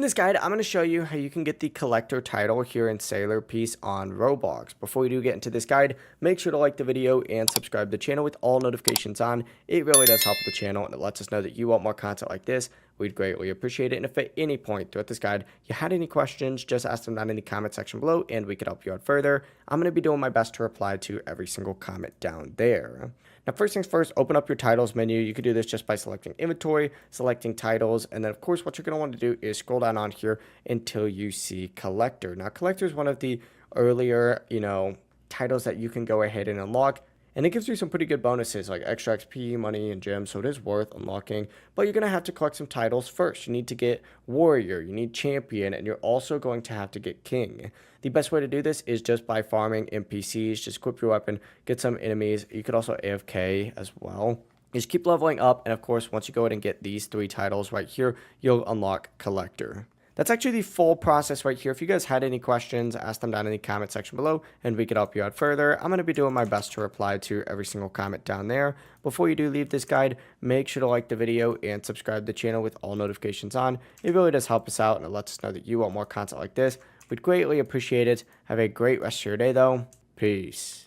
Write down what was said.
this guide, I'm going to show you how you can get the collector title here in Sailor Piece on Roblox. Before we do get into this guide, make sure to like the video and subscribe to the channel with all notifications on. It really does help the channel and it lets us know that you want more content like this. We'd greatly appreciate it. And if at any point throughout this guide you had any questions, just ask them down in the comment section below and we could help you out further. I'm going to be doing my best to reply to every single comment down there. Now, first things first, open up your titles menu. You can do this just by selecting inventory, selecting titles, and then of course what you're going to want to do is scroll down on here until you see collector. Now, collector is one of the earlier, titles that you can go ahead and unlock. And it gives you some pretty good bonuses like extra XP, money, and gems, so it is worth unlocking. But you're going to have to collect some titles first. You need to get Warrior, you need Champion, and you're also going to have to get King. The best way to do this is just by farming NPCs. Just equip your weapon, get some enemies. You could also AFK as well. Just keep leveling up, and of course, once you go ahead and get these 3 titles right here, you'll unlock Collector. That's actually the full process right here. If you guys had any questions, ask them down in the comment section below and we could help you out further. I'm going to be doing my best to reply to every single comment down there. Before you do leave this guide, make sure to like the video and subscribe to the channel with all notifications on. It really does help us out and it lets us know that you want more content like this. We'd greatly appreciate it. Have a great rest of your day though. Peace.